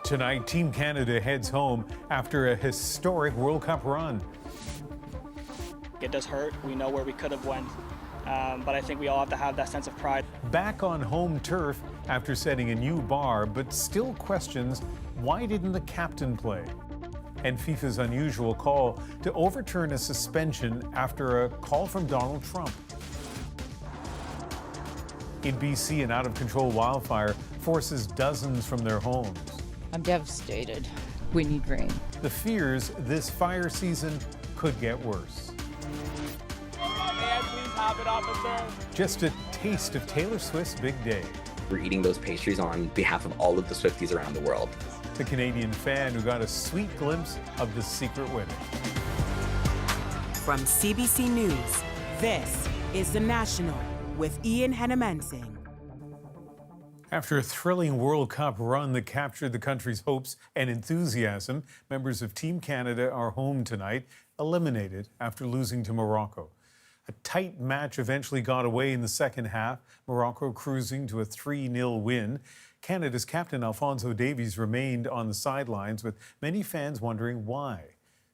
Tonight, Team Canada heads home after a historic World Cup run. It does hurt. We know where we could have went, but I think we all have to have that sense of pride. Back on home turf after setting a new bar, but still questions why didn't the captain play? And FIFA's unusual call to overturn a suspension after a call from Donald Trump. In BC, an out-of-control wildfire forces dozens from their homes. I'm devastated. We need rain. The fears this fire season could get worse. May I please have it, officer? Just a taste of Taylor Swift's big day. We're eating those pastries on behalf of all of the Swifties around the world. The Canadian fan who got a sweet glimpse of the secret wedding. From CBC News, this is The National with Ian Hennemanzing. After a thrilling World Cup run that captured the country's hopes and enthusiasm, members of Team Canada are home tonight, eliminated after losing to Morocco. A tight match eventually got away in the second half, Morocco cruising to a 3-0 win. Canada's captain Alphonso Davies remained on the sidelines, with many fans wondering why.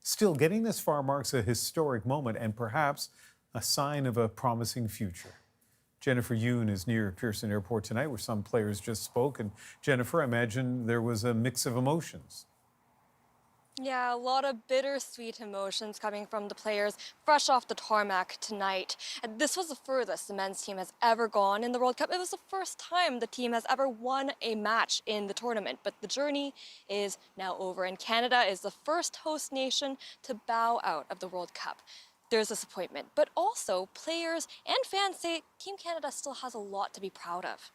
Still, getting this far marks a historic moment and perhaps a sign of a promising future. Jennifer Yoon is near Pearson Airport tonight, where some players just spoke. And Jennifer, I imagine there was a mix of emotions. Yeah, a lot of bittersweet emotions coming from the players fresh off the tarmac tonight. And this was the furthest the men's team has ever gone in the World Cup. It was the first time the team has ever won a match in the tournament. But the journey is now over, and Canada is the first host nation to bow out of the World Cup. There's disappointment, but also players and fans say Team Canada still has a lot to be proud of.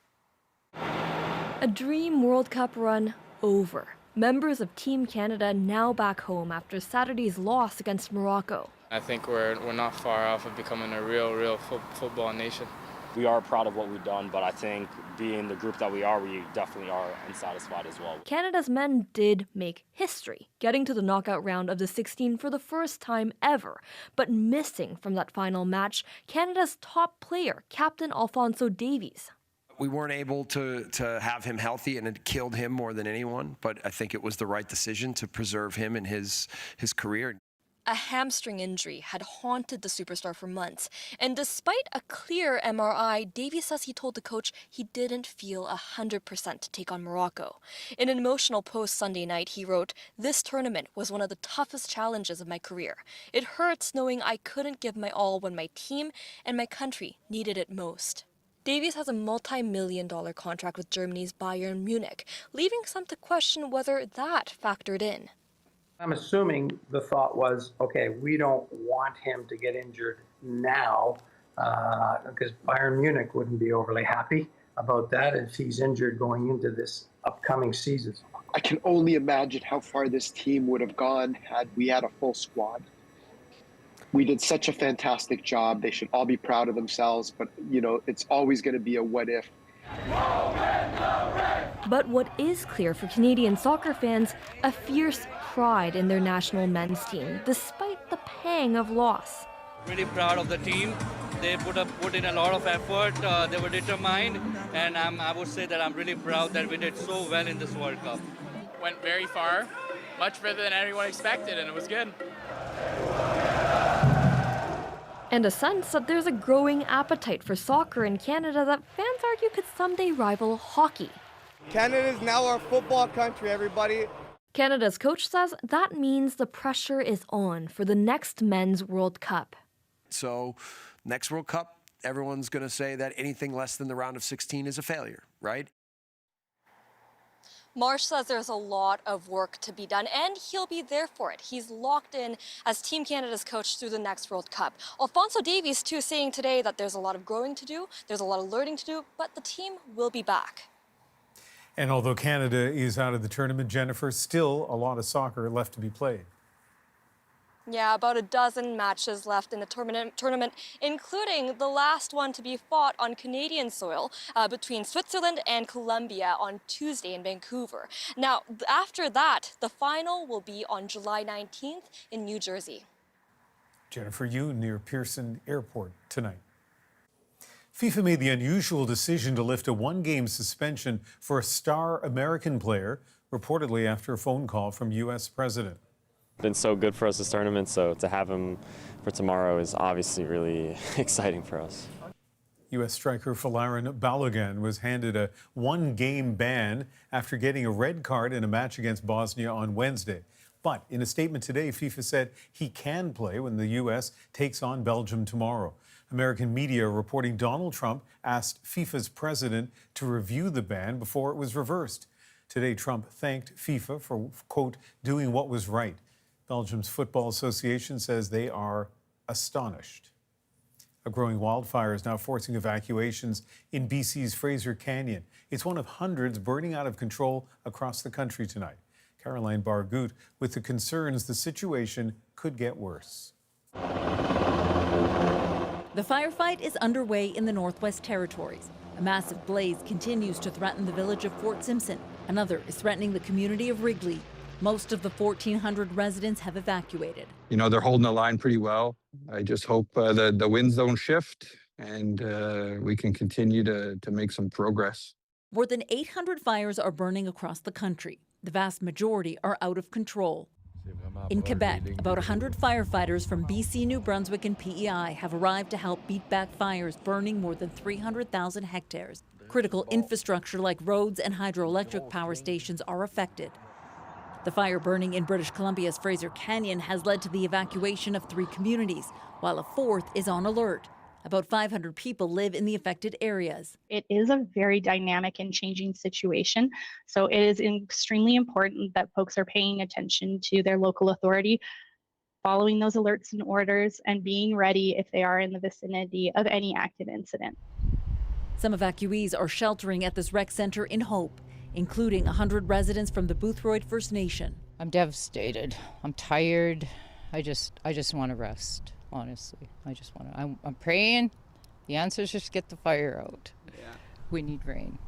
A dream World Cup run over. Members of Team Canada now back home after Saturday's loss against Morocco. I think we're not far off of becoming a real football nation. We are proud of what we've done, but I think being the group that we are, we definitely are unsatisfied as well. Canada's men did make history, getting to the knockout round of the 16 for the first time ever, but missing from that final match Canada's top player, Captain Alphonso Davies. We weren't able to have him healthy, and it killed him more than anyone, but I think it was the right decision to preserve him in his career. A hamstring injury had haunted the superstar for months, and despite a clear MRI, Davies says he told the coach he didn't feel 100% to take on Morocco. In an emotional post Sunday night, he wrote, "This tournament was one of the toughest challenges of my career. It hurts knowing I couldn't give my all when my team and my country needed it most." Davies has a multi-million-dollar contract with Germany's Bayern Munich, leaving some to question whether that factored in. I'm assuming the thought was, okay, we don't want him to get injured now because Bayern Munich wouldn't be overly happy about that if he's injured going into this upcoming season. I can only imagine how far this team would have gone had we had a full squad. We did such a fantastic job. They should all be proud of themselves, but, you know, it's always going to be a what if. But what is clear for Canadian soccer fans, a fierce pride in their national men's team, despite the pang of loss. Really proud of the team. They put in a lot of effort. They were determined, and I would say that I'm really proud that we did so well in this World Cup. Went very far, much further than anyone expected, and it was good. And a sense that there's a growing appetite for soccer in Canada that fans argue could someday rival hockey. Canada is now our football country, everybody. Canada's coach says that means the pressure is on for the next Men's World Cup. So next World Cup, everyone's going to say that anything less than the round of 16 is a failure, right? Marsh says there's a lot of work to be done, and he'll be there for it. He's locked in as Team Canada's coach through the next World Cup. Alphonso Davies, too, saying today that there's a lot of growing to do, there's a lot of learning to do, but the team will be back. And although Canada is out of the tournament, Jennifer, still a lot of soccer left to be played. Yeah, about a dozen matches left in the tournament, including the last one to be fought on Canadian soil between Switzerland and Colombia on Tuesday in Vancouver. Now, after that, the final will be on July 19th in New Jersey. Jennifer Yoon near Pearson Airport tonight. FIFA made the unusual decision to lift a one-game suspension for a star American player, reportedly after a phone call from U.S. President. It's been so good for us this tournament, so to have him for tomorrow is obviously really exciting for us. U.S. striker Folarin Balogun was handed a one-game ban after getting a red card in a match against Bosnia on Wednesday. But in a statement today, FIFA said he can play when the U.S. takes on Belgium tomorrow. American media reporting Donald Trump asked FIFA's president to review the ban before it was reversed. Today, Trump thanked FIFA for, quote, doing what was right. Belgium's Football Association says they are astonished. A growing wildfire is now forcing evacuations in BC's Fraser Canyon. It's one of hundreds burning out of control across the country tonight. Calgary Stampede with the concerns the situation could get worse. The firefight is underway in the Northwest Territories. A massive blaze continues to threaten the village of Fort Simpson. Another is threatening the community of Wrigley. Most of the 1,400 residents have evacuated. You know, they're holding the line pretty well. I just hope the winds don't shift and we can continue to make some progress. More than 800 fires are burning across the country. The vast majority are out of control. In Quebec, about 100 firefighters from BC, New Brunswick, and PEI have arrived to help beat back fires burning more than 300,000 hectares. Critical infrastructure like roads and hydroelectric power stations are affected. The fire burning in British Columbia's Fraser Canyon has led to the evacuation of 3 communities, while a 4th is on alert. About 500 people live in the affected areas. It is a very dynamic and changing situation, so it is extremely important that folks are paying attention to their local authority, following those alerts and orders, and being ready if they are in the vicinity of any active incident. Some evacuees are sheltering at this rec center in Hope, including 100 residents from the Boothroyd First Nation. I'm devastated. I'm tired. I just want to rest. Honestly, I just want to. I'm praying. The answer is just get the fire out. Yeah. We need rain.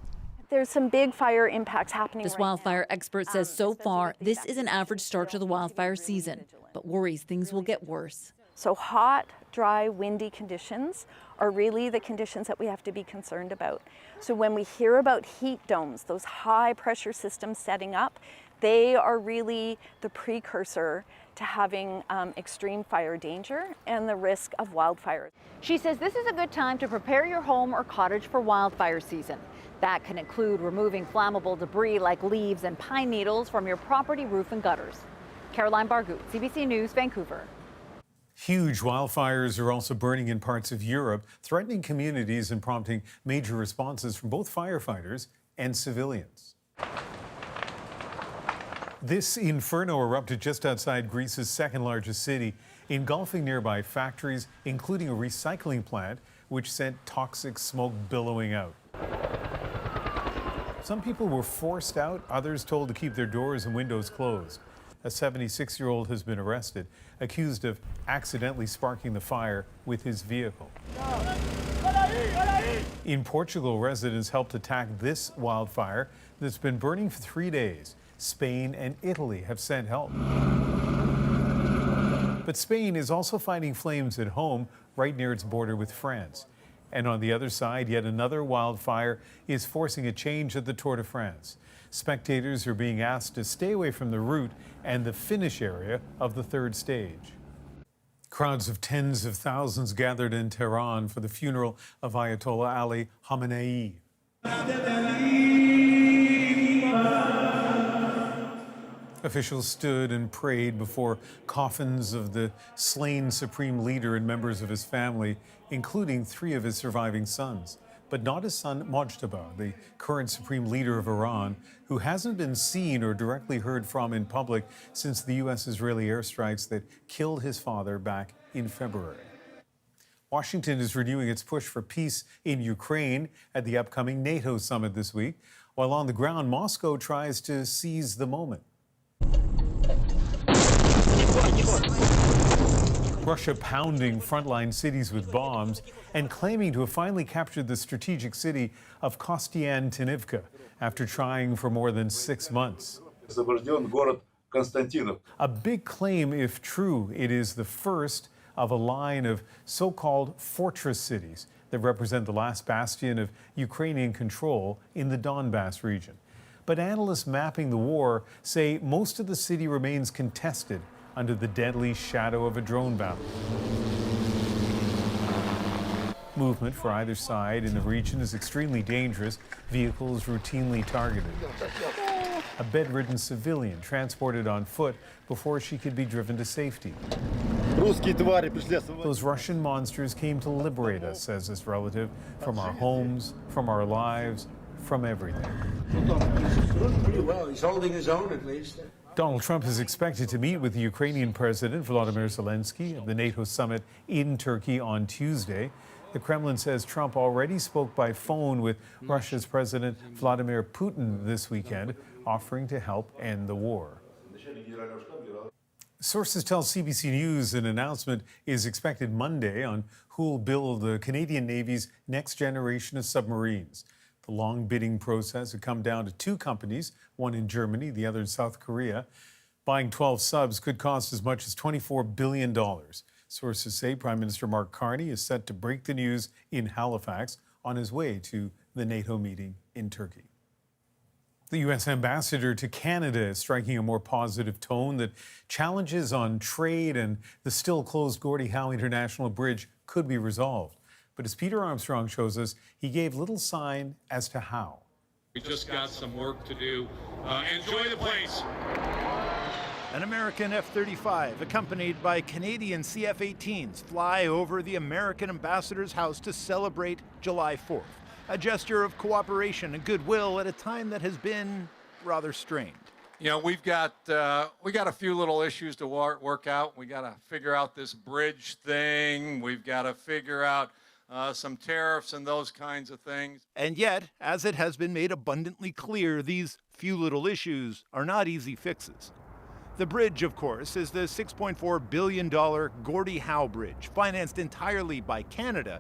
There's some big fire impacts happening. This wildfire expert says so far, this is an average start to the wildfire season, but worries things will get worse. So hot, dry, windy conditions are really the conditions that we have to be concerned about. So when we hear about heat domes, those high pressure systems setting up, they are really the precursor to having extreme fire danger and the risk of wildfires. She says this is a good time to prepare your home or cottage for wildfire season. That can include removing flammable debris like leaves and pine needles from your property roof and gutters. Caroline Bargut, CBC News, Vancouver. Huge wildfires are also burning in parts of Europe, threatening communities and prompting major responses from both firefighters and civilians. This inferno erupted just outside Greece's second largest city, engulfing nearby factories, including a recycling plant, which sent toxic smoke billowing out. Some people were forced out, others told to keep their doors and windows closed. A 76-year-old has been arrested, accused of accidentally sparking the fire with his vehicle. In Portugal, residents helped attack this wildfire that's been burning for 3 days. Spain and Italy have sent help. But Spain is also fighting flames at home, right near its border with France. And on the other side, yet another wildfire is forcing a change at the Tour de France. Spectators are being asked to stay away from the route and the finish area of the third stage. Crowds of tens of thousands gathered in Tehran for the funeral of Ayatollah Ali Khamenei. Officials stood and prayed before coffins of the slain supreme leader and members of his family, including 3 of his surviving sons, but not his son Mojtaba, the current supreme leader of Iran, who hasn't been seen or directly heard from in public since the U.S.-Israeli airstrikes that killed his father back in February. Washington is renewing its push for peace in Ukraine at the upcoming NATO summit this week, while on the ground, Moscow tries to seize the moment. Russia pounding frontline cities with bombs and claiming to have finally captured the strategic city of Kostiantynivka after trying for more than 6 months. A big claim if true. It is the first of a line of so-called fortress cities that represent the last bastion of Ukrainian control in the Donbass region. But analysts mapping the war say most of the city remains contested under the deadly shadow of a drone battle. Movement for either side in the region is extremely dangerous. Vehicles routinely targeted. A bedridden civilian transported on foot before she could be driven to safety. Those Russian monsters came to liberate us, says this relative, from our homes, from our lives, from everything. Pretty well. He's holding his own, at least. Donald Trump is expected to meet with the Ukrainian President Volodymyr Zelensky at the NATO summit in Turkey on Tuesday. The Kremlin says Trump already spoke by phone with Russia's President Vladimir Putin this weekend, offering to help end the war. Sources tell CBC News an announcement is expected Monday on who will build the Canadian Navy's next generation of submarines. The long bidding process had come down to two companies, one in Germany, the other in South Korea. Buying 12 subs could cost as much as $24 billion. Sources say Prime Minister Mark Carney is set to break the news in Halifax on his way to the NATO meeting in Turkey. The U.S. ambassador to Canada is striking a more positive tone that challenges on trade and the still closed Gordie Howe International Bridge could be resolved. But as Peter Armstrong shows us, he gave little sign as to how. We just got some work to do. Enjoy the place. An American F-35, accompanied by Canadian CF-18s, fly over the American ambassador's house to celebrate July 4th. A gesture of cooperation and goodwill at a time that has been rather strained. You know, we've got a few little issues to work out. We got to figure out this bridge thing. We've got to figure out some tariffs and those kinds of things. And yet, as it has been made abundantly clear, these few little issues are not easy fixes. The bridge, of course, is the $6.4 billion Gordie Howe Bridge, financed entirely by Canada.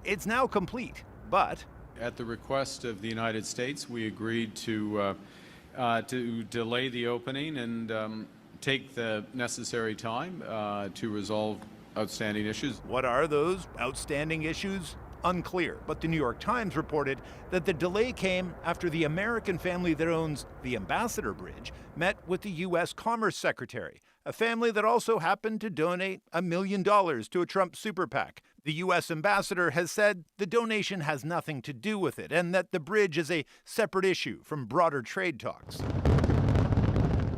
It's now complete, but at the request of the United States, we agreed to delay the opening and take the necessary time to resolve outstanding issues. What are those outstanding issues? Unclear, but the New York Times reported that the delay came after the American family that owns the Ambassador Bridge met with the U.S. Commerce Secretary, a family that also happened to donate $1 million to a Trump super PAC. The U.S. ambassador has said the donation has nothing to do with it and that the bridge is a separate issue from broader trade talks.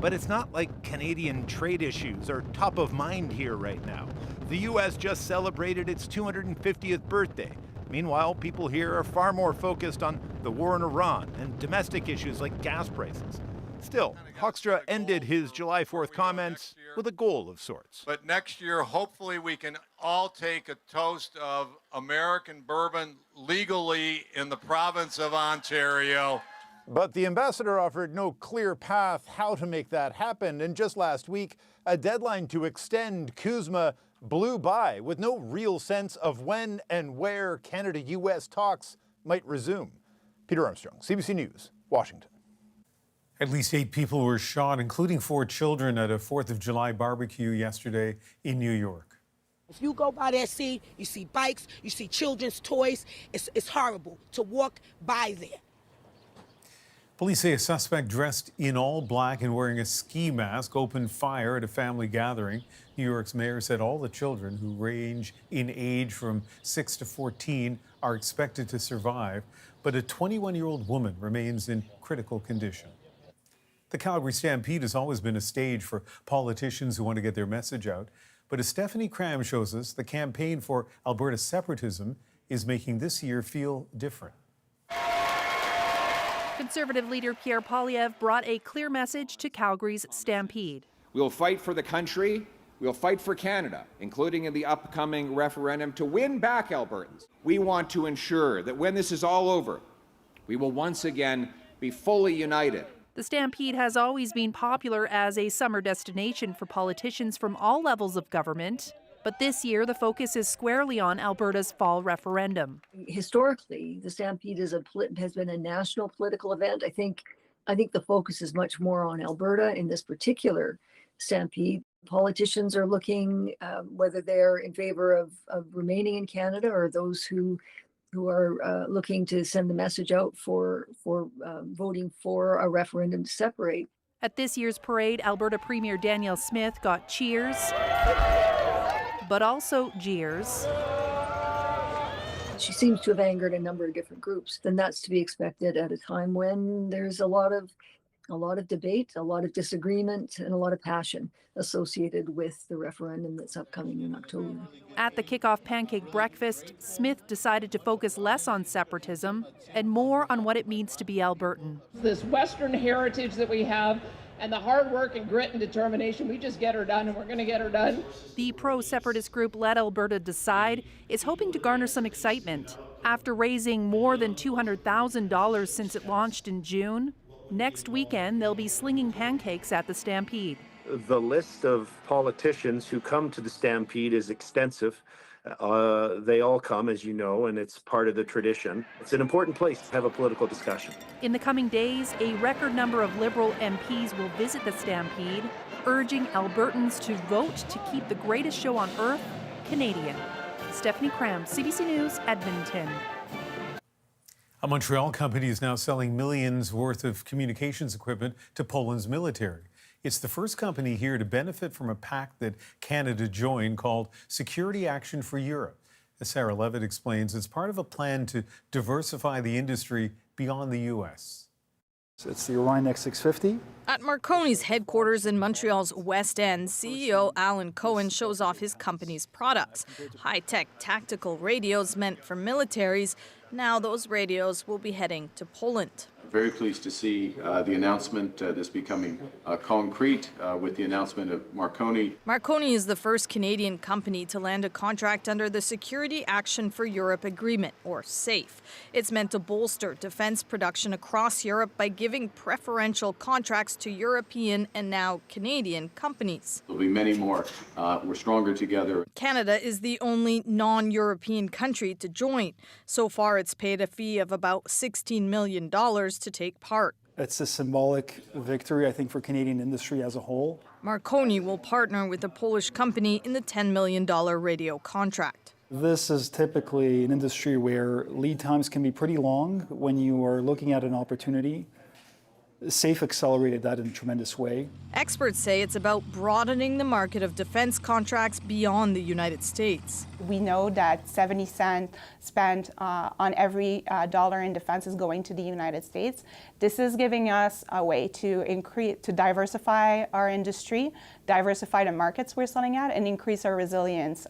But it's not like Canadian trade issues are top of mind here right now. The U.S. just celebrated its 250th birthday. Meanwhile, people here are far more focused on the war in Iran and domestic issues like gas prices. Still, Hoekstra ended his July 4th comments with a goal of sorts. But next year, hopefully, we can all take a toast of American bourbon legally in the province of Ontario. But the ambassador offered no clear path how to make that happen. And just last week, a deadline to extend CUSMA blew by with no real sense of when and where Canada-U.S. talks might resume. Peter Armstrong, CBC News, Washington. At least 8 people were shot, including 4 children, at a 4th of July barbecue yesterday in New York. If you go by that scene, you see bikes, you see children's toys. It's horrible to walk by there. Police say a suspect dressed in all black and wearing a ski mask opened fire at a family gathering. New York's mayor said all the children, who range in age from 6 to 14, are expected to survive, but a 21-year-old woman remains in critical condition. The Calgary Stampede has always been a stage for politicians who want to get their message out. But as Stephanie Cram shows us, the campaign for Alberta separatism is making this year feel different. Conservative leader Pierre Poilievre brought a clear message to Calgary's Stampede. We will fight for the country. We will fight for Canada, including in the upcoming referendum, to win back Albertans. We want to ensure that when this is all over, we will once again be fully united. The Stampede has always been popular as a summer destination for politicians from all levels of government. But this year, the focus is squarely on Alberta's fall referendum. Historically, the Stampede has been a national political event. I think the focus is much more on Alberta in this particular Stampede. Politicians are looking whether they're in favor of remaining in Canada or those who who are looking to send the message out for voting for a referendum to separate. At this year's parade, Alberta Premier Danielle Smith got cheers, but also jeers. She seems to have angered a number of different groups, and that's to be expected at a time when there's a lot of debate, a lot of disagreement, and a lot of passion associated with the referendum that's upcoming in October. At the kickoff pancake breakfast, Smith decided to focus less on separatism and more on what it means to be Albertan. This Western heritage that we have and the hard work and grit and determination, we just get her done, and we're going to get her done. The pro-separatist group Let Alberta Decide is hoping to garner some excitement. After raising more than $200,000 since it launched in June, next weekend they'll be slinging pancakes at the Stampede. The list of politicians who come to the Stampede is extensive. They all come, as you know, and it's part of the tradition. It's an important place to have a political discussion. In the coming days, a record number of Liberal MPs will visit the Stampede, urging Albertans to vote to keep the greatest show on earth Canadian. Stephanie Cram, CBC News, Edmonton. A Montreal company is now selling millions worth of communications equipment to Poland's military. It's the first company here to benefit from a pact that Canada joined called Security Action for Europe. As Sarah Levitt explains, it's part of a plan to diversify the industry beyond the U.S. It's the Orion X650. At Marconi's headquarters in Montreal's West End, CEO Alan Cohen shows off his company's products. High-tech tactical radios meant for militaries. Now those radios will be heading to Poland. Very pleased to see the announcement this becoming concrete with the announcement of Marconi. Marconi is the first Canadian company to land a contract under the Security Action for Europe Agreement, or SAFE. It's meant to bolster defense production across Europe by giving preferential contracts to European and now Canadian companies. There'll be many more. We're stronger together. Canada is the only non-European country to join. So far, it's paid a fee of about $16 million to take part. It's a symbolic victory, I think, for Canadian industry as a whole. Marconi will partner with a Polish company in the $10 million radio contract. This is typically an industry where lead times can be pretty long when you are looking at an opportunity. SAFE accelerated that in a tremendous way. Experts say it's about broadening the market of defense contracts beyond the United States. We know that 70 cents spent on every dollar in defense is going to the United States. This is giving us a way to diversify our industry, diversify the markets we're selling at, and increase our resilience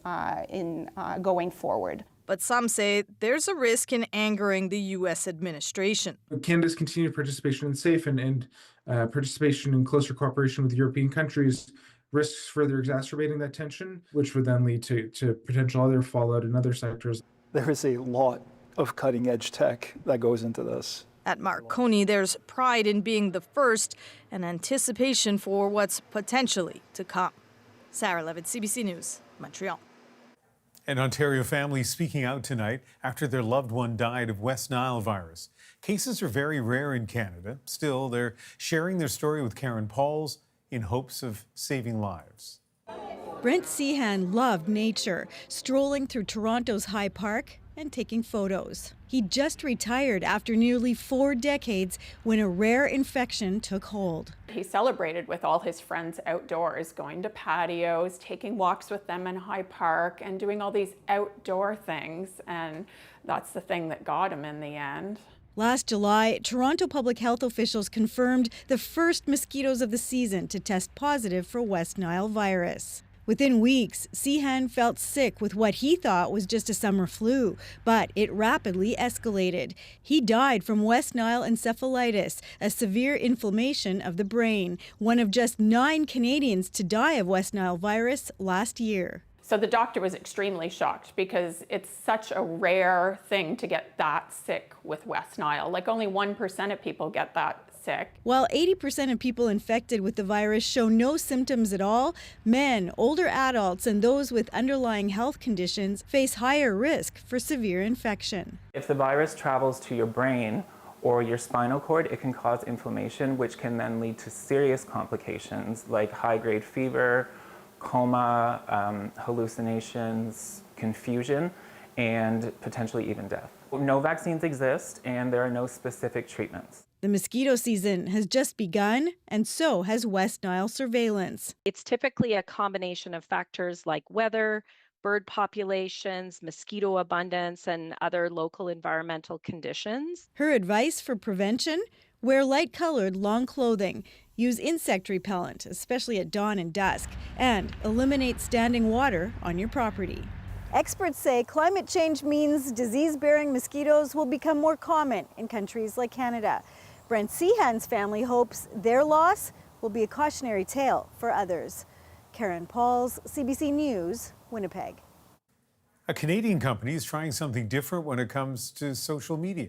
in going forward. But some say there's a risk in angering the U.S. administration. Canada's continued participation in SAFE and participation in closer cooperation with European countries risks further exacerbating that tension, which would then lead to potential other fallout in other sectors. There is a lot of cutting-edge tech that goes into this. At Marconi, there's pride in being the first and anticipation for what's potentially to come. Sarah Levitt, CBC News, Montreal. An Ontario family speaking out tonight after their loved one died of West Nile virus. Cases are very rare in Canada. Still, they're sharing their story with Karen Pauls in hopes of saving lives. Brent Seahan loved nature, strolling through Toronto's High Park and taking photos. He just retired after nearly 4 decades when a rare infection took hold. He celebrated with all his friends outdoors, going to patios, taking walks with them in High Park, and doing all these outdoor things, and that's the thing that got him in the end. Last July, Toronto public health officials confirmed the first mosquitoes of the season to test positive for West Nile virus. Within weeks, Seahan felt sick with what he thought was just a summer flu, but it rapidly escalated. He died from West Nile encephalitis, a severe inflammation of the brain, one of just 9 Canadians to die of West Nile virus last year. So the doctor was extremely shocked because it's such a rare thing to get that sick with West Nile. Like only 1% of people get that sick. While 80% of people infected with the virus show no symptoms at all, men, older adults, and those with underlying health conditions face higher risk for severe infection. If the virus travels to your brain or your spinal cord, it can cause inflammation, which can then lead to serious complications like high-grade fever, coma, hallucinations, confusion, and potentially even death. No vaccines exist, and there are no specific treatments. The mosquito season has just begun, and so has West Nile surveillance. It's typically a combination of factors like weather, bird populations, mosquito abundance, and other local environmental conditions. Her advice for prevention? Wear light-colored, long clothing, use insect repellent, especially at dawn and dusk, and eliminate standing water on your property. Experts say climate change means disease-bearing mosquitoes will become more common in countries like Canada. Brent Seahan's family hopes their loss will be a cautionary tale for others. Karen Pauls, CBC News, Winnipeg. A Canadian company is trying something different when it comes to social media.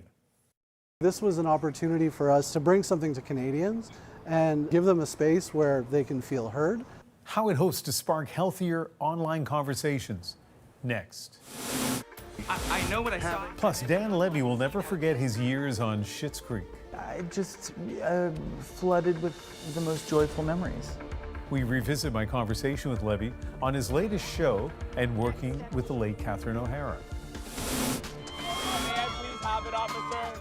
This was an opportunity for us to bring something to Canadians and give them a space where they can feel heard. How it hopes to spark healthier online conversations. Next. I know what I saw. Plus, Dan Levy will never forget his years on Schitt's Creek. Just flooded with the most joyful memories. We revisit my conversation with Levy on his latest show and working with the late Catherine O'Hara.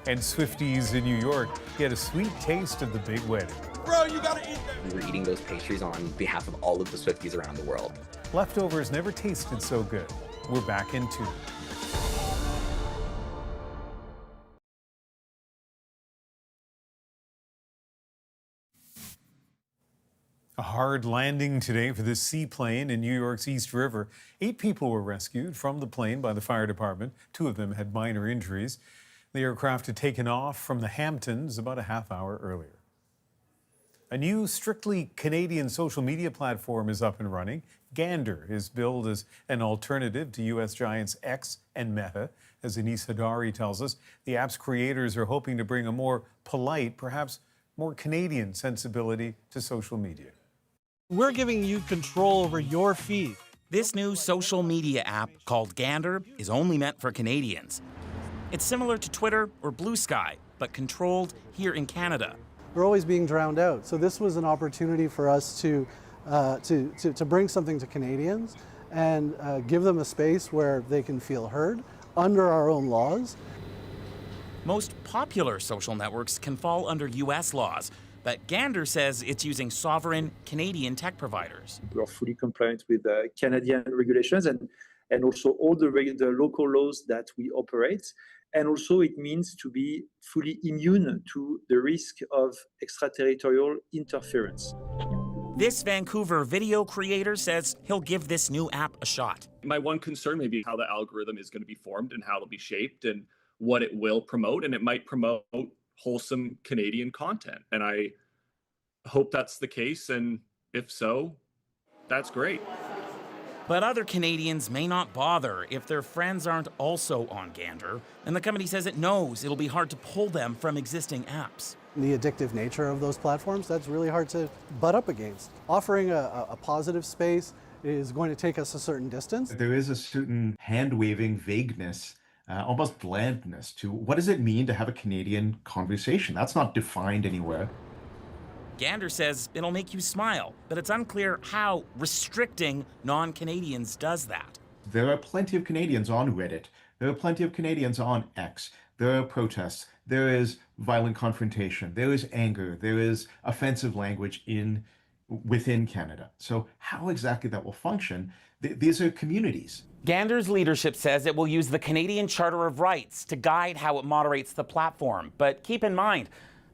And Swifties in New York get a sweet taste of the big wedding. Bro, you gotta eat them. We were eating those pastries on behalf of all of the Swifties around the world. Leftovers never tasted so good. We're back in 2. A hard landing today for the Seaplane in New York's East River. 8 people were rescued from the plane by the fire department. 2 of them had minor injuries. The aircraft had taken off from the Hamptons about a half hour earlier. A new strictly Canadian social media platform is up and running. Gander is billed as an alternative to U.S. giants X and Meta. As Anis Hadari tells us, the app's creators are hoping to bring a more polite, perhaps more Canadian sensibility to social media. We're giving you control over your feed. This new social media app called Gander is only meant for Canadians. It's similar to Twitter or Blue Sky, but controlled here in Canada. We're always being drowned out. So this was an opportunity for us to bring something to Canadians and give them a space where they can feel heard under our own laws. Most popular social networks can fall under U.S. laws, but Gander says it's using sovereign Canadian tech providers. We are fully compliant with Canadian regulations and also all the local laws that we operate. And also it means to be fully immune to the risk of extraterritorial interference. This Vancouver video creator says he'll give this new app a shot. My one concern may be how the algorithm is going to be formed and how it'll be shaped and what it will promote. And it might promote wholesome Canadian content. And I hope that's the case. And if so, that's great. But other Canadians may not bother if their friends aren't also on Gander, and the company says it knows it'll be hard to pull them from existing apps. The addictive nature of those platforms, that's really hard to butt up against. Offering a positive space is going to take us a certain distance. There is a certain hand-waving vagueness, almost blandness to what does it mean to have a Canadian conversation? That's not defined anywhere. Gander says it'll make you smile, but it's unclear how restricting non-Canadians does that. There are plenty of Canadians on Reddit. There are plenty of Canadians on X. There are protests. There is violent confrontation. There is anger. There is offensive language within Canada. So how exactly that will function, these are communities. Gander's leadership says it will use the Canadian Charter of Rights to guide how it moderates the platform. But keep in mind,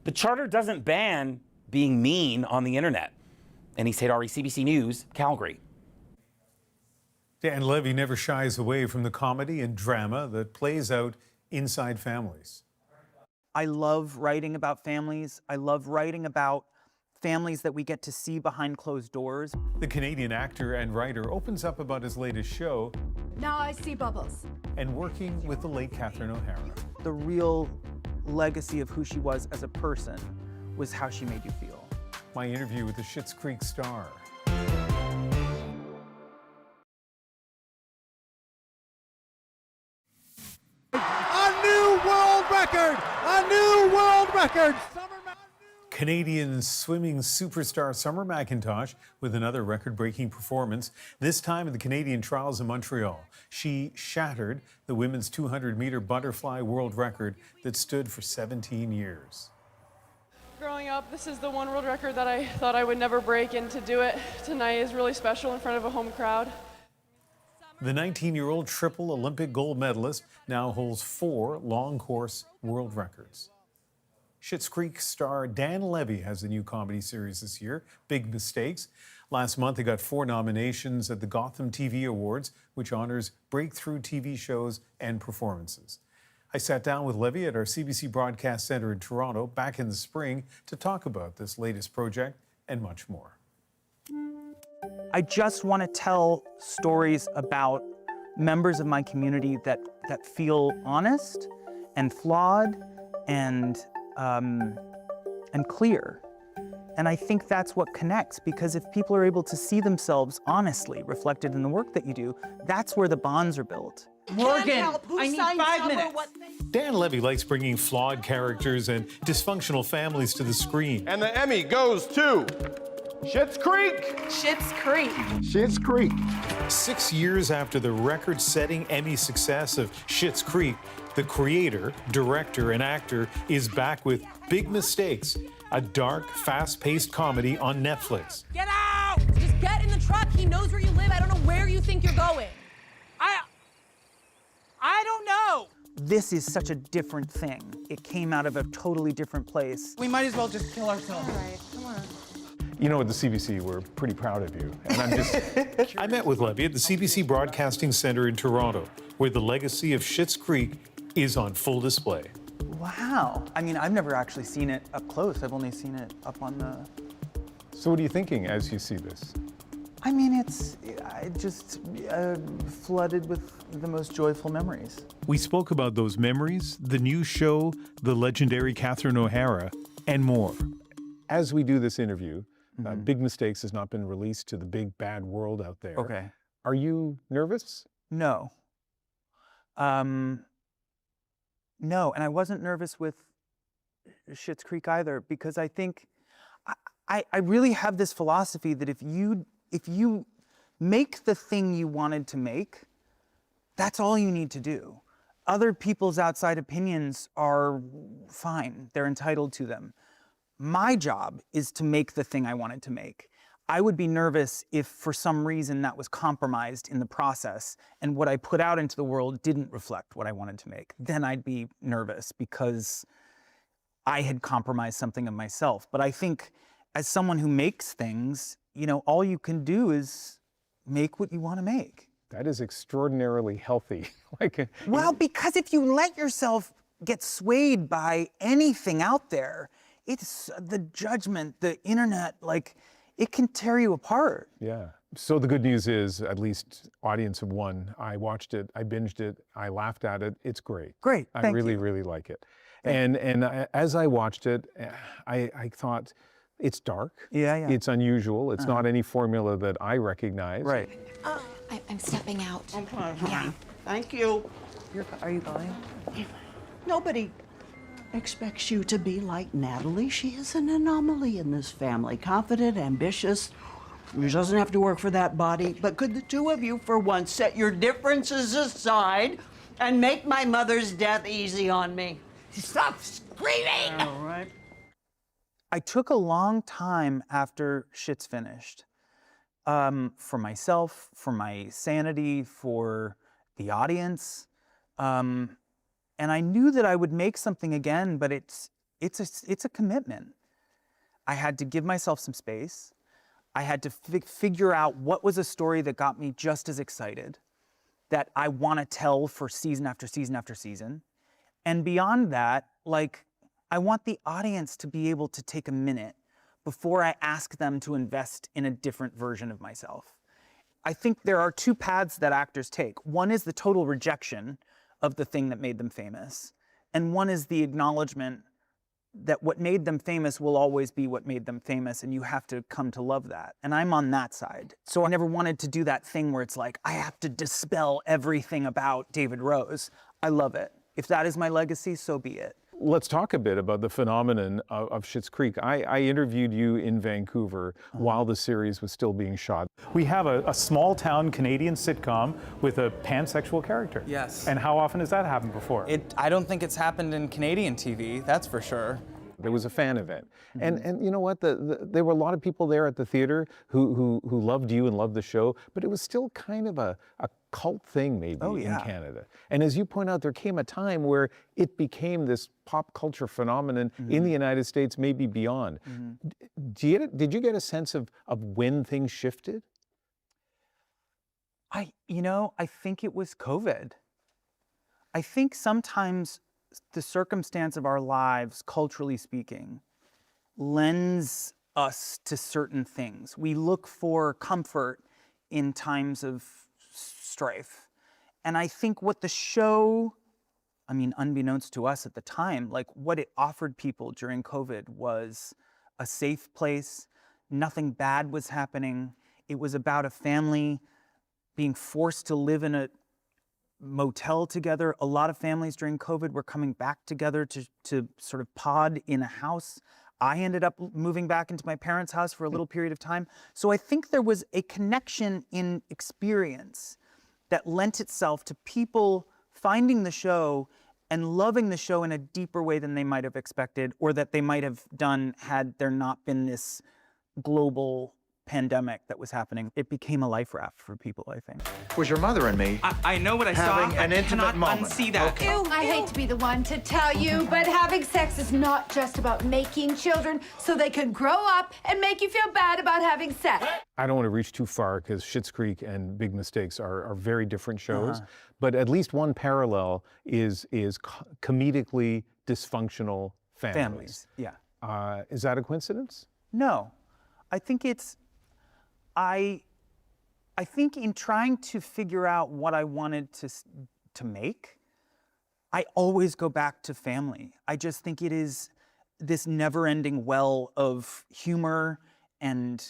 the Charter doesn't ban being mean on the internet. Anis Hadari, CBC News, Calgary. Dan Levy never shies away from the comedy and drama that plays out inside families. I love writing about families. I love writing about families that we get to see behind closed doors. The Canadian actor and writer opens up about his latest show. Now I see bubbles. And working with the late Catherine O'Hara. The real legacy of who she was as a person was how she made you feel. My interview with the Schitt's Creek star. A new world record! A new world record! Canadian swimming superstar Summer McIntosh with another record-breaking performance, this time at the Canadian Trials in Montreal. She shattered the women's 200-meter butterfly world record that stood for 17 years. Growing up, this is the one world record that I thought I would never break, and to do it tonight is really special in front of a home crowd. The 19-year-old triple Olympic gold medalist now holds 4 long-course world records. Schitt's Creek star Dan Levy has a new comedy series this year, Big Mistakes. Last month, he got 4 nominations at the Gotham TV Awards, which honors breakthrough TV shows and performances. I sat down with Levy at our CBC Broadcast Centre in Toronto back in the spring to talk about this latest project and much more. I just want to tell stories about members of my community that feel honest and flawed and clear. And I think that's what connects, because if people are able to see themselves honestly reflected in the work that you do, that's where the bonds are built. Morgan, I need 5 minutes. Dan Levy likes bringing flawed characters and dysfunctional families to the screen. And the Emmy goes to Schitt's Creek. Schitt's Creek. Schitt's Creek. 6 years after the record-setting Emmy success of Schitt's Creek, the creator, director, and actor is back with Big Mistakes, a dark, fast-paced comedy on Netflix. Get out! Just get in the truck. He knows where you live. I don't know where you think you're going. I don't know. This is such a different thing. It came out of a totally different place. We might as well just kill ourselves. All right, come on. You know, at the CBC, we're pretty proud of you. And I'm just... I met with Levy at the CBC Broadcasting Centre in Toronto, where the legacy of Schitt's Creek is on full display. Wow. I mean, I've never actually seen it up close. I've only seen it up on the... So what are you thinking as you see this? I mean, it's just flooded with the most joyful memories. We spoke about those memories, the new show, the legendary Catherine O'Hara, and more. As we do this interview, Big Mistakes has not been released to the big bad world out there. Okay. Are you nervous? No. No, and I wasn't nervous with Schitt's Creek either, because I think I really have this philosophy that if you make the thing you wanted to make, that's all you need to do. Other people's outside opinions are fine. They're entitled to them. My job is to make the thing I wanted to make. I would be nervous if for some reason that was compromised in the process and what I put out into the world didn't reflect what I wanted to make. Then I'd be nervous because I had compromised something of myself. But I think as someone who makes things, you know, all you can do is make what you want to make. That is extraordinarily healthy. Well, because if you let yourself get swayed by anything out there, it's the judgment, the internet, like, it can tear you apart. Yeah. So the good news is, at least audience of one, I watched it, I binged it, I laughed at it. It's great. Great. I really, really like it. And as I watched it, I thought, it's dark. Yeah, yeah. It's unusual. It's not any formula that I recognize. Right. I'm stepping out. Okay. Yeah. Thank you. Are you going? Nobody expects you to be like Natalie. She is an anomaly in this family. Confident, ambitious. She doesn't have to work for that body. But could the two of you, for once, set your differences aside and make my mother's death easy on me? Stop screaming! All right. I took a long time after Schitt's finished, for myself, for my sanity, for the audience, and I knew that I would make something again, but it's a commitment. I had to give myself some space. I had to figure out what was a story that got me just as excited, that I want to tell for season after season after season, and beyond that, like, I want the audience to be able to take a minute before I ask them to invest in a different version of myself. I think there are 2 paths that actors take. One is the total rejection of the thing that made them famous, and one is the acknowledgement that what made them famous will always be what made them famous, and you have to come to love that. And I'm on that side. So I never wanted to do that thing where it's like, I have to dispel everything about David Rose. I love it. If that is my legacy, so be it. let's talk a bit about the phenomenon of Schitt's Creek. I interviewed you in Vancouver while the series was still being shot. We have a small town Canadian sitcom with a pansexual character. Yes. And how often has that happened before? I don't think it's happened in Canadian TV, that's for sure. There was a fan event. And you know what? There were a lot of people there at the theater who loved you and loved the show, but it was still kind of a cult thing maybe in Canada. And as you point out, there came a time where it became this pop culture phenomenon in the United States, maybe beyond. Did you get a sense of when things shifted? I think it was COVID. I think sometimes the circumstance of our lives, culturally speaking, lends us to certain things. We look for comfort in times of strife. And I think what the show, unbeknownst to us at the time, like what it offered people during COVID was a safe place. Nothing bad was happening. It was about a family being forced to live in a motel together. A lot of families during COVID were coming back together to sort of pod in a house. I ended up moving back into my parents' house for a little period of time. So I think there was a connection in experience that lent itself to people finding the show and loving the show in a deeper way than they might have expected, or that they might have done had there not been this global pandemic that was happening. It became a life raft for people, I think. Was your mother and me I know what I saw. having an intimate moment? Unsee that. Ew, I hate to be the one to tell you, but having sex is not just about making children so they can grow up and make you feel bad about having sex. I don't want to reach too far because Schitt's Creek and Big Mistakes are very different shows, but at least one parallel is comedically dysfunctional families. Yeah. Is that a coincidence? No, I think it's, I think in trying to figure out what I wanted to make, I always go back to family. I just think it is this never-ending well of humor and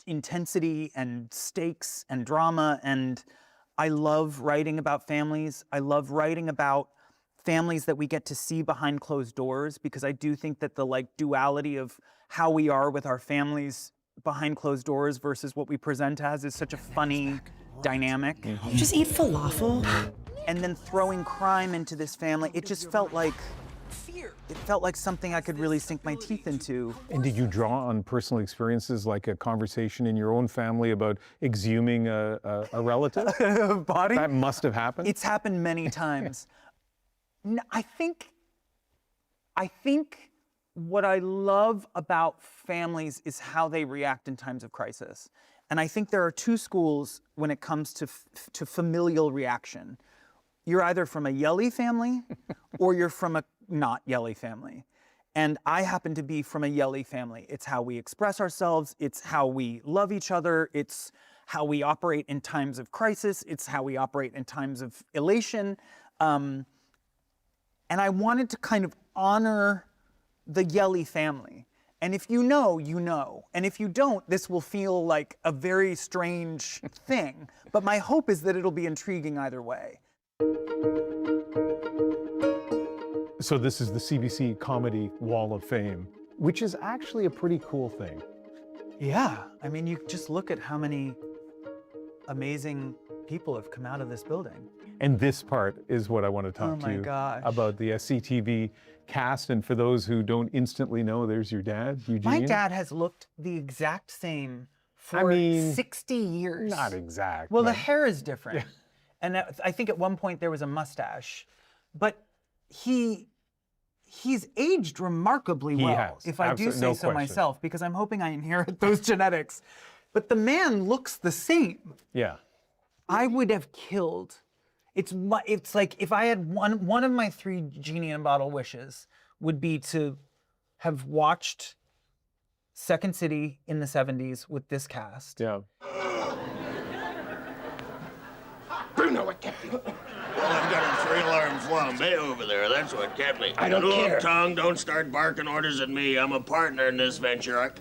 intensity and stakes and drama. And I love writing about families. I love writing about families that we get to see behind closed doors, because I do think that the duality of how we are with our families behind closed doors versus what we present as is such a funny dynamic. You just eat falafel? And then throwing crime into this family, it just felt like something I could really sink my teeth into. And did you draw on personal experiences, like a conversation in your own family about exhuming a relative? Body? That must have happened? It's happened many times. I think what I love about families is how they react in times of crisis. And I think there are two schools when it comes to familial reaction. You're either from a yelly family or you're from a not yelly family. And I happen to be from a yelly family. It's how we express ourselves. It's how we love each other. It's how we operate in times of crisis. It's how we operate in times of elation. And I wanted to kind of honor the yelly family. And if you know, you know. And if you don't, this will feel like a very strange thing. But my hope is that it'll be intriguing either way. So this is the CBC Comedy Wall of Fame, which is actually a pretty cool thing. Yeah, I mean, you just look at how many amazing people have come out of this building. And this part is what I want to talk to you about, the SCTV cast. And for those who don't instantly know, there's your dad, Eugene. My dad has looked the exact same for 60 years. Not exact. Well, the hair is different. And I think at one point there was a mustache. But he's aged remarkably well, if I do say so myself, because I'm hoping I inherit those genetics. But the man looks the same. Yeah. I would have killed. It's like if I had one of my 3 genie in a bottle wishes would be to have watched Second City in the 70s with this cast. Yeah. Bruno, what kept you? Well, I've got a 3-alarm flambe over there. That's what kept me. I don't care. Tongue, don't start barking orders at me. I'm a partner in this venture.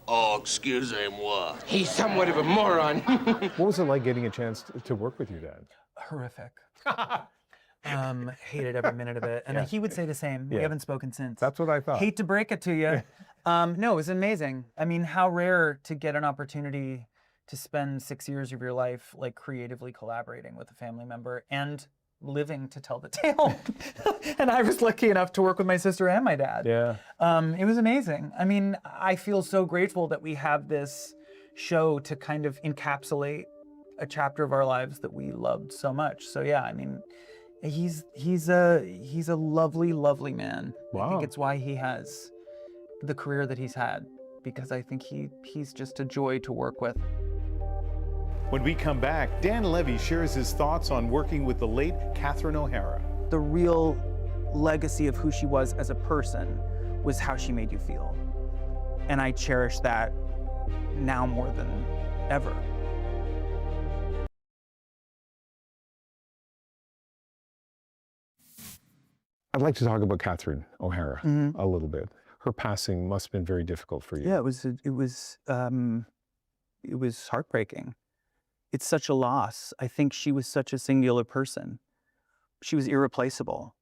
Oh, excusez-moi. He's somewhat of a moron. What was it like getting a chance to work with your dad? Horrific. Hated every minute of it. And he would say the same. We haven't spoken since. That's what I thought. Hate to break it to you. No, it was amazing. I mean, how rare to get an opportunity to spend 6 years of your life like creatively collaborating with a family member and living to tell the tale. And I was lucky enough to work with my sister and my dad. Yeah. It was amazing. I mean, I feel so grateful that we have this show to kind of encapsulate a chapter of our lives that we loved so much. So yeah, I mean, he's a lovely, lovely man. Wow. I think it's why he has the career that he's had, because I think he's just a joy to work with. When we come back, Dan Levy shares his thoughts on working with the late Catherine O'Hara. The real legacy of who she was as a person was how she made you feel. And I cherish that now more than ever. I'd like to talk about Catherine O'Hara a little bit. Her passing must have been very difficult for you. Yeah, it was heartbreaking. It's such a loss. I think she was such a singular person. She was irreplaceable.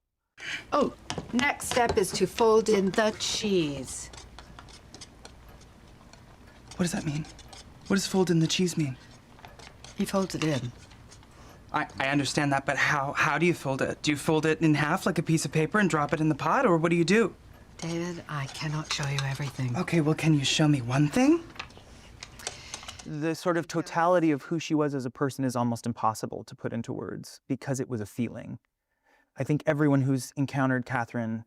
Oh, next step is to fold in the cheese. What does that mean? What does fold in the cheese mean? He folds it in. I understand that, but how do you fold it? Do you fold it in half like a piece of paper and drop it in the pot, or what do you do? David, I cannot show you everything. Okay, well, can you show me one thing? The sort of totality of who she was as a person is almost impossible to put into words because it was a feeling. I think everyone who's encountered Catherine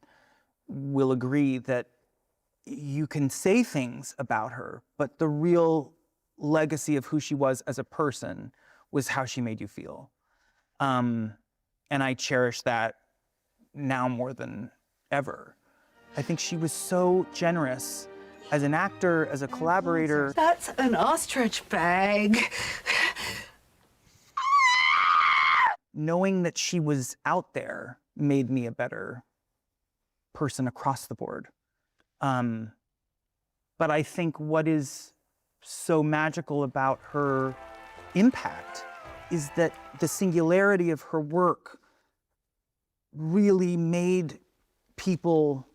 will agree that you can say things about her, but the real legacy of who she was as a person was how she made you feel. And I cherish that now more than ever. I think she was so generous as an actor, as a collaborator. That's an ostrich bag. Knowing that she was out there made me a better person across the board. But I think what is so magical about her impact is that the singularity of her work really made people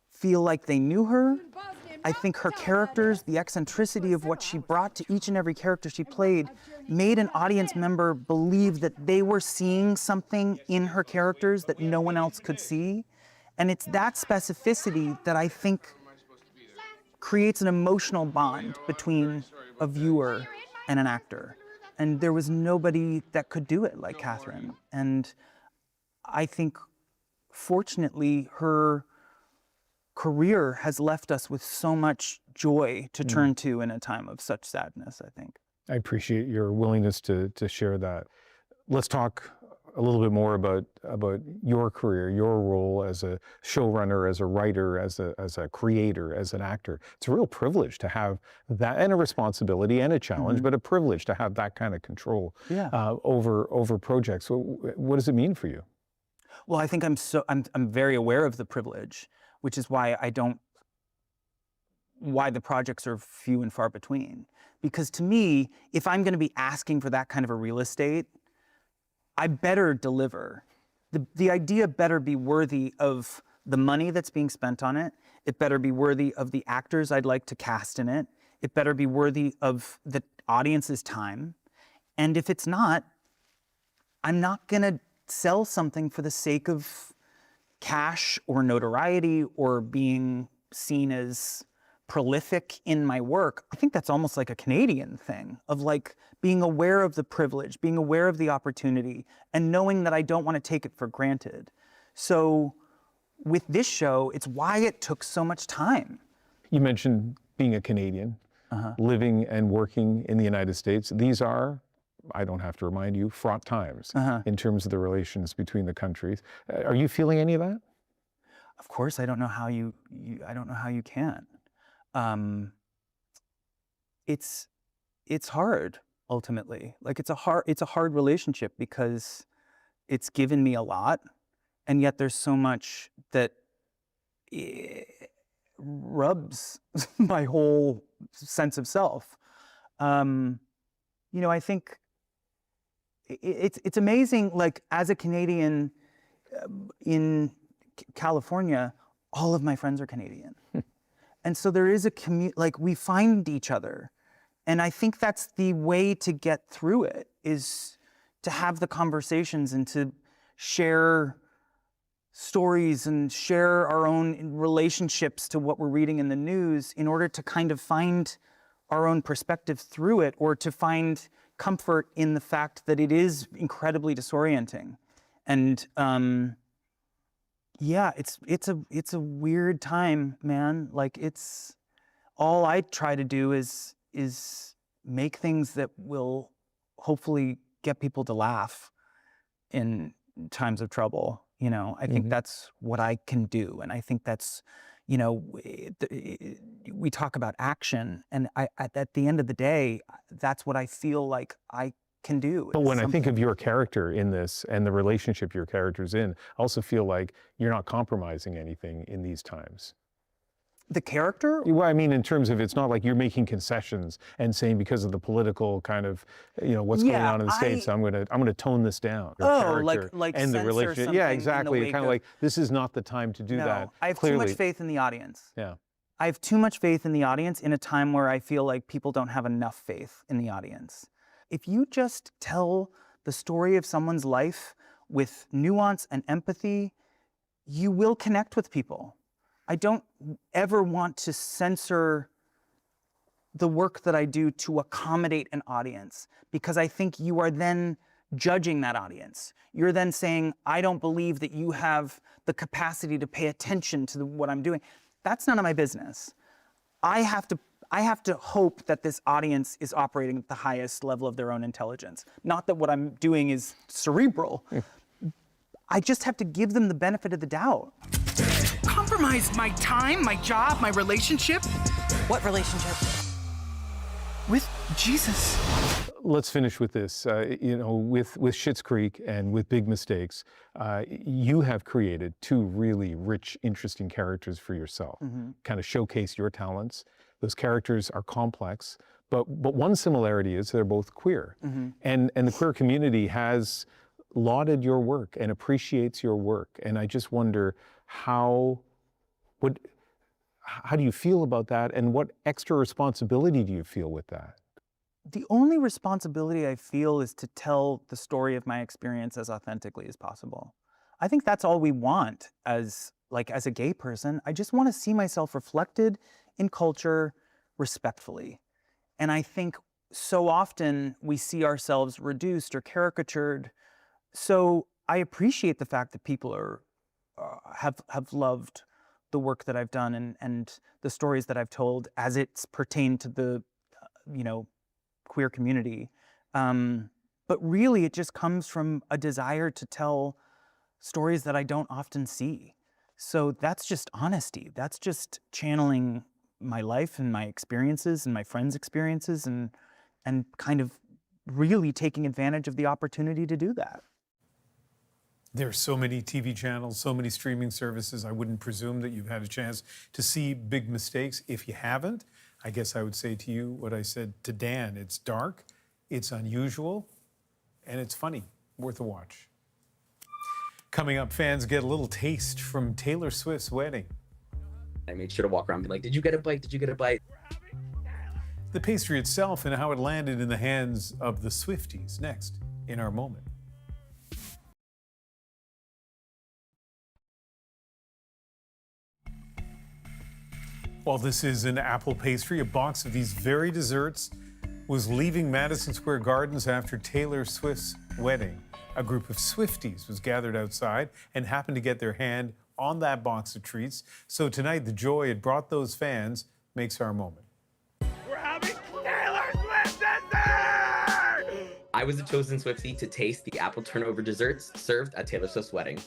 feel like they knew her. I think her characters, the eccentricity of what she brought to each and every character she played, made an audience member believe that they were seeing something in her characters that no one else could see. And it's that specificity that I think creates an emotional bond between a viewer and an actor. And there was nobody that could do it like Catherine. And I think, fortunately, her career has left us with so much joy to turn to in a time of such sadness, I think. I appreciate your willingness to share that. Let's talk a little bit more about your career, your role as a showrunner, as a writer, as a creator, as an actor. It's a real privilege to have that, and a responsibility and a challenge, but a privilege to have that kind of control over projects. What does it mean for you? Well, I think I'm very aware of the privilege, which is why why the projects are few and far between. Because to me, if I'm going to be asking for that kind of a real estate, I better deliver. The idea better be worthy of the money that's being spent on it. It better be worthy of the actors I'd like to cast in it. It better be worthy of the audience's time. And if it's not, I'm not going to sell something for the sake of cash or notoriety or being seen as prolific in my work. I think that's almost like a Canadian thing of like being aware of the privilege, being aware of the opportunity, and knowing that I don't want to take it for granted. So with this show, it's why it took so much time. You mentioned being a Canadian, living and working in the United States. These are, I don't have to remind you, fraught times in terms of the relations between the countries. Are you feeling any of that? Of course, I don't know how you can. It's hard ultimately. Like it's a hard relationship because it's given me a lot, and yet there's so much that rubs my whole sense of self. You know, I think it's amazing, like as a Canadian in California, all of my friends are Canadian. And so there is a like we find each other. And I think that's the way to get through it, is to have the conversations and to share stories and share our own relationships to what we're reading in the news in order to kind of find our own perspective through it, or to find comfort in the fact that it is incredibly disorienting. And yeah, it's a weird time, man. Like, it's all I try to do is make things that will hopefully get people to laugh in times of trouble. You know, I think that's what I can do. And I think that's, you know, we talk about action, and at the end of the day, that's what I feel like I can do. But when I think of your character in this and the relationship your character's in, I also feel like you're not compromising anything in these times. The character? Well, I mean, in terms of, it's not like you're making concessions and saying because of the political kind of, you know, what's going on in the States, I'm gonna tone this down. Like and the relationship. Yeah, exactly. Kind of like, this is not the time to do that. I have too much faith in the audience. Yeah. I have too much faith in the audience in a time where I feel like people don't have enough faith in the audience. If you just tell the story of someone's life with nuance and empathy, you will connect with people. I don't ever want to censor the work that I do to accommodate an audience, because I think you are then judging that audience. You're then saying, I don't believe that you have the capacity to pay attention to what I'm doing. That's none of my business. I have to hope that this audience is operating at the highest level of their own intelligence. Not that what I'm doing is cerebral. I just have to give them the benefit of the doubt. Compromise my time, my job, my relationship? What relationship? With Jesus. Let's finish with this. You know, with Schitt's Creek and with Big Mistakes, you have created two really rich, interesting characters for yourself. Kind of showcase your talents. Those characters are complex, but one similarity is they're both queer. And the queer community has lauded your work and appreciates your work. And I just wonder how do you feel about that, and what extra responsibility do you feel with that? The only responsibility I feel is to tell the story of my experience as authentically as possible. I think that's all we want as a gay person. I just want to see myself reflected in culture respectfully. And I think so often we see ourselves reduced or caricatured. So I appreciate the fact that people have loved the work that I've done and the stories that I've told as it's pertained to the, you know, queer community. But really it just comes from a desire to tell stories that I don't often see. So that's just honesty. That's just channeling my life and my experiences and my friends' experiences and kind of really taking advantage of the opportunity to do that. There are so many TV channels, so many streaming services. I wouldn't presume that you've had a chance to see Big Mistakes. If you haven't, I guess I would say to you what I said to Dan. It's dark, it's unusual, and it's funny. Worth a watch. Coming up, fans get a little taste from Taylor Swift's wedding. I made sure to walk around and be like, did you get a bite? Did you get a bite? The pastry itself and how it landed in the hands of the Swifties. Next, in our moment. While this is an apple pastry, a box of these very desserts was leaving Madison Square Gardens after Taylor Swift's wedding. A group of Swifties was gathered outside and happened to get their hand on that box of treats. So tonight, the joy it brought those fans makes our moment. We're having Taylor Swift dessert! I was the chosen Swiftie to taste the apple turnover desserts served at Taylor Swift's wedding.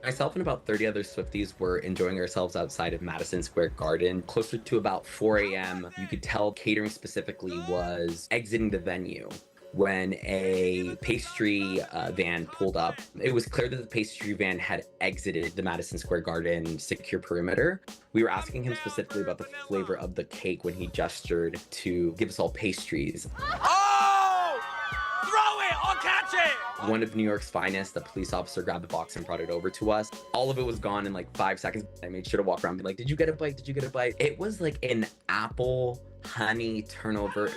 Myself and about 30 other Swifties were enjoying ourselves outside of Madison Square Garden. Closer to about 4 a.m., you could tell catering specifically was exiting the venue when a pastry van pulled up. It was clear that the pastry van had exited the Madison Square Garden secure perimeter. We were asking him specifically about the flavor of the cake when he gestured to give us all pastries. Oh! Throw it! I'll catch it! One of New York's finest, the police officer grabbed the box and brought it over to us. All of it was gone in like 5 seconds. I made sure to walk around and be like, did you get a bite? Did you get a bite? It was like an apple honey turnover.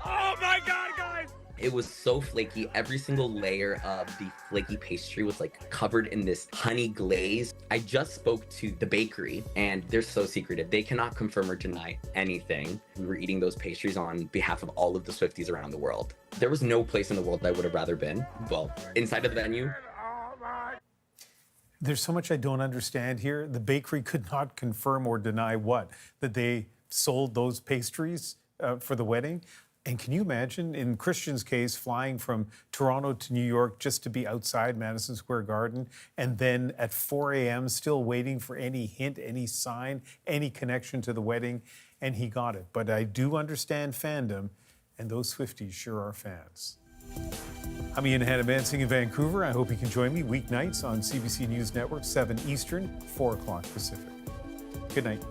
Oh my God, guys! It was so flaky. Every single layer of the flaky pastry was like covered in this honey glaze. I just spoke to the bakery and they're so secretive. They cannot confirm or deny anything. We were eating those pastries on behalf of all of the Swifties around the world. There was no place in the world I would have rather been. Well, inside of the venue. There's so much I don't understand here. The bakery could not confirm or deny what? That they sold those pastries for the wedding? And can you imagine, in Christian's case, flying from Toronto to New York just to be outside Madison Square Garden, and then at 4 a.m. still waiting for any hint, any sign, any connection to the wedding, and he got it. But I do understand fandom, and those Swifties sure are fans. I'm Ian Hannah-Mansing in Vancouver. I hope you can join me weeknights on CBC News Network, 7 Eastern, 4 o'clock Pacific. Good night.